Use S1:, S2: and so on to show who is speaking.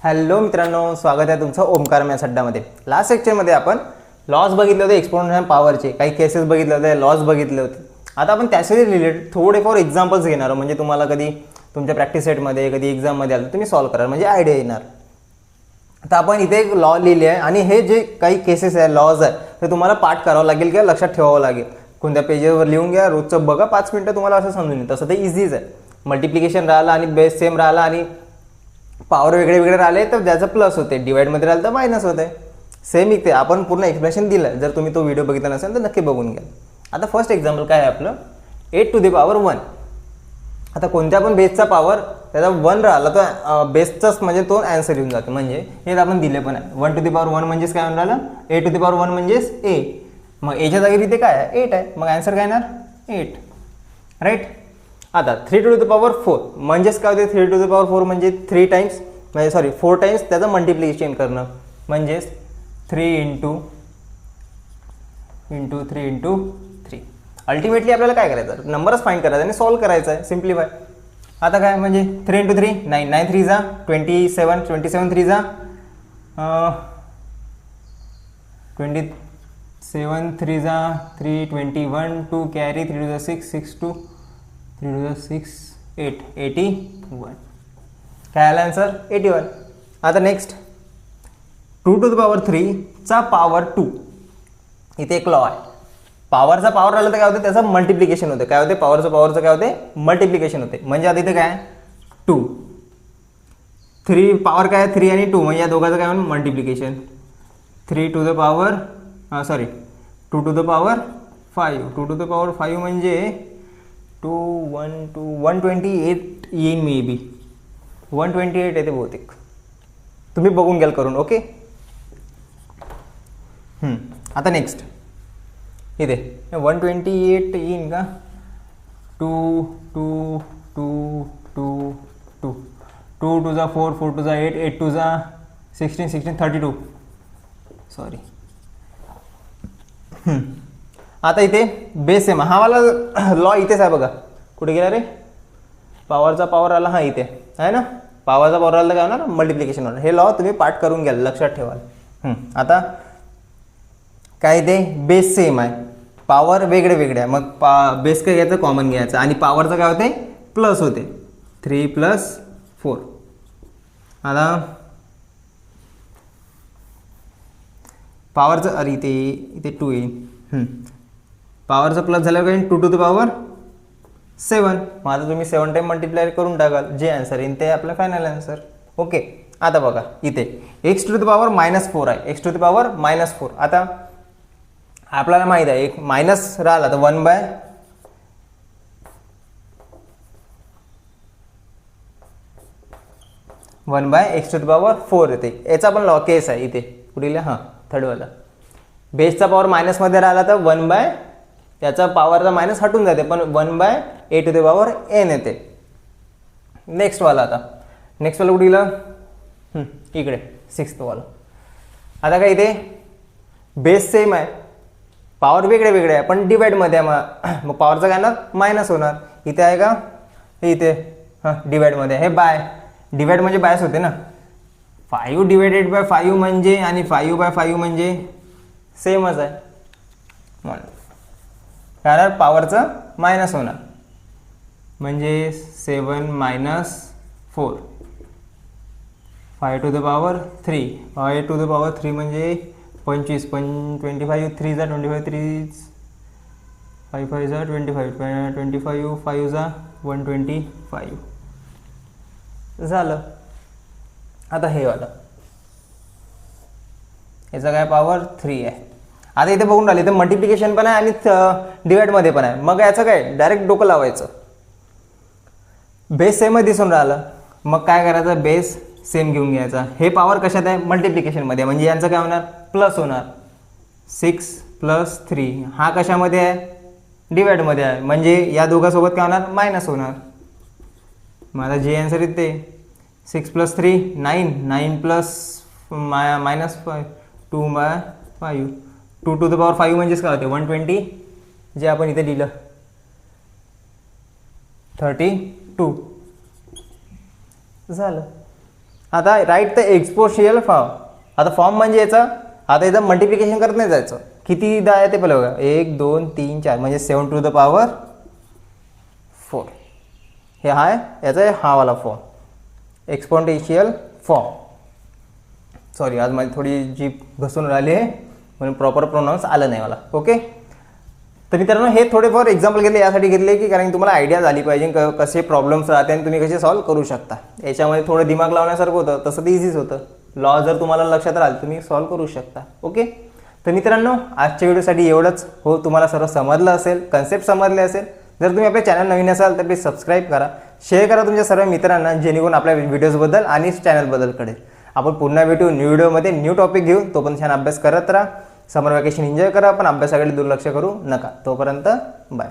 S1: Hello मित्रांनो, स्वागत आहे तुमचं ओमकार मॅथ्स अड्डामध्ये. लास्ट लेक्चरमध्ये आपण लॉस बघितले होते, एक्सपोनेन्शियल पॉवरचे काही केसेस बघितले होते, लॉस बघितले होते. आता आपण त्याच्याशी रिलेटेड थोडेफार एक्झाम्पल्स घेणार आहोत, म्हणजे तुम्हाला कधी तुमच्या प्रॅक्टिस सेटमध्ये कधी एक्झाममध्ये आलं तुम्ही सॉल्व्ह कराल, म्हणजे आयडिया येणार. आता आपण इथे एक लॉ लिहिली आहे आणि हे जे काही केसेस आहे, लॉज आहे, ते तुम्हाला पाठ करावं लागेल किंवा लक्षात ठेवावं लागेल. कोणत्या पेजवर लिहून घ्या, रोजचं बघा, 5 मिनिटं तुम्हाला असं समजून येईल. तसं ते इझीच आहे. मल्टिप्लिकेशन राहिलं आणि बेस सेम राहिला आणि पॉवर वेगळे वेगळे राहिले तर ज्याचं प्लस होते, डिवाइडमध्ये राहिलं तर मायनस होते. सेम इथे आपण पूर्ण एक्सप्लेनेशन दिलं. जर तुम्ही तो व्हिडिओ बघितला नसेल तर नक्की बघून घ्या. आता फर्स्ट एक्झाम्पल काय आहे आपलं, 8 to the power 1. आता कोणत्या पण बेसचा पॉवर त्याचा 1 राहिला तर बेसचाच म्हणजे तो आन्सर येऊन जातो. म्हणजे हे आपण दिले पण आहे. 1 to the power 1 म्हणजेच काय राहिलं, a to the power 1 म्हणजेच a. मग एच्या जागी इथे काय आहे, 8 आहे. मग आन्सर काय येणार 8, राईट. आता 3 to the power 4 म्हणजेच काय होते, 3 to the power 4 म्हणजे 3 टाइम्स म्हणजे सॉरी 4 टाइम्स त्याचं मल्टिप्लिकेशन करणं, म्हणजेच 3 into 3. अल्टिमेटली आपल्याला काय करायचं, नंबरच फाइंड करायचा आणि सॉल्व्ह करायचा आहे, सिम्प्लिफाय. आता काय म्हणजे 3 into 3 9, 9 3 जा 27, 27 3 जा 27 3 जा 3, 21 2 carry 3 to the 6, 6 2 3 to the 6 8, 81. काय आला आन्सर 81. आता नेक्स्ट 2 to the power 3 चा पॉवर 2. इथे एक लॉ आहे, पॉवरचा पॉवर राहिला तर काय होते, त्याचं मल्टिप्लिकेशन होते. काय होते, पॉवरचं काय होते, मल्टिप्लिकेशन होते. म्हणजे आता इथे काय 2 3 पॉवर काय 3 आणि 2 म्हणजे या दोघांचं काय म्हणून multiplication. 3 to the power 2 to the power 5. 2 to the power 5 म्हणजे 128 येईन, मे बी 128 येते बहुतेक. तुम्ही बघून घ्याल करून, ओके. आता नेक्स्ट इथे 128 येईन का, 2 2 2 2 2 2 to the 4, 4 to the 8, 8 to the 16, 16 32 sorry. आता इथे बेस सेम, हा वाला लॉ इथेच आहे बघा. कुठे गेला रे, पॉवरचा पॉवर आला, हा इथे आहे ना. पॉवरचा पॉवर आला काय होणार, मल्टिप्लिकेशन होणार. हे लॉ तुम्ही पाठ करून घ्याल, लक्षात ठेवाल. आता काय इथे बेस सेम आहे, पॉवर वेगळे वेगळे आहे. मग बेस काय घ्यायचं, कॉमन घ्यायचं आणि पॉवरचं काय होते, प्लस होते. 3 + 4. आता पॉवरचं अरे इथे 2 येईल. पॉवरचं प्लस झाल्यावर काय 2 to the power 7. मग आता तुम्ही 7 टाइम मल्टिप्लाय करून टाकाल, जे आन्सर येईल ते आपलं फायनल आन्सर, ओके. आता बघा इथे x to the power -4 आहे, x to the power -4. आता आपल्याला माहित आहे एक मायनस राहिला तर 1/x to the power 4 येते. याचा पण लॉ केस आहे इथे, कुठे हां थर्ड वाला. बेसचा पॉवर मायनसमध्ये राहिला तर 1 त्याचा पॉवरचा मायनस हटून जाते, पण 1/a to the power n येते. नेक्स्ट वाला, आता नेक्स्ट वाला कुठे गेला, इकडे 6th वाला. आता काय इथे बेस सेम आहे, पॉवर वेगळे वेगळे आहे, पण डिवाइडमध्ये आहे. मग पॉवरचा काय येणार, मायनस होणार. इथे आहे का, इथे डिवाइडमध्ये हे बाय, डिवाइड म्हणजे बायस होते ना. 5 divided by 5 म्हणजे आणि 5/5 म्हणजे सेमच आहे. कारण पॉवरचं मायनस होणार, म्हणजे 7 - 4 5 to the power 3. 5 to the power 3 म्हणजे 25, 25 3 जा 25, 3 5 5 जा 25, 25 5 जा 125 झालं. आता हे वाला याचा काय पॉवर 3 आहे. आता इथे बघून राहिले, इथे मल्टिप्लिकेशन पण आहे आणि डिवाइडमध्ये पण आहे. मग याचं काय डायरेक्ट डोकं लावायचं, बेस सेमच दिसून राहिलं. मग काय करायचं, बेस सेम घेऊन घ्यायचा. हे पॉवर कशात आहे, मल्टिप्लिकेशनमध्ये, म्हणजे यांचं काय होणार, प्लस होणार. 6 + 3 हा कशामध्ये आहे, डिवाइडमध्ये आहे, म्हणजे या दोघांसोबत काय होणार, मायनस होणार. मला जे आन्सर येते 6 + 3 9, 9 + -5 2/5. 2 to the power 5 म्हणजेच काय होते 120, जे आपण इथे लिहिलं 32 झालं. आता राईट द एक्सपोनेन्शियल फॉर्म. आता फॉर्म म्हणजे याचा, आता याचं मल्टिप्लिकेशन करत नाही जायचं. कितीदा आहे ते पहिलं बघा, 1 2 3 4 म्हणजे 7 टू द पॉवर 4. हे आहे याचा हा वाला फॉर्म, एक्सपोनेन्शियल फॉर्म. सॉरी, आज माझी थोडी जीभ घसून राहिली आहे म्हणून प्रॉपर प्रोनाऊन्स आलं नाही मला. ओके, तर मित्रांनो हे थोडेफार एक्झाम्पल घेतले यासाठी घेतले की कारण तुम्हाला आयडिया झाली पाहिजे कसे प्रॉब्लेम्स राहते आणि तुम्ही कसे सॉल्व्ह करू शकता. याच्यामध्ये थोडं दिमाग लावण्यासारखं होतं, तसं ते इझीच होतं. लॉ जर तुम्हाला लक्षात राहिलं तुम्ही सॉल्व्ह करू शकता. ओके, तर मित्रांनो आजच्या व्हिडिओसाठी एवढंच. हो, तुम्हाला सर्व समजलं असेल, कन्सेप्ट समजले असेल. जर तुम्ही आपल्या चॅनल नवीन असाल तर प्लीज सबस्क्राईब करा, शेअर करा तुमच्या सर्व मित्रांना, जेणेकरून आपल्या व्हिडिओजबद्दल आणि चॅनलबद्दल कळेल. आपण पुन्हा भेटू न्यू व्हिडिओमध्ये न्यू टॉपिक घेऊन. तोपर्यंत छान अभ्यास करत राहा. समर वॅकेशन एन्जॉय करा, पण अभ्यासाकडे दुर्लक्ष करू नका. तोपर्यंत बाय.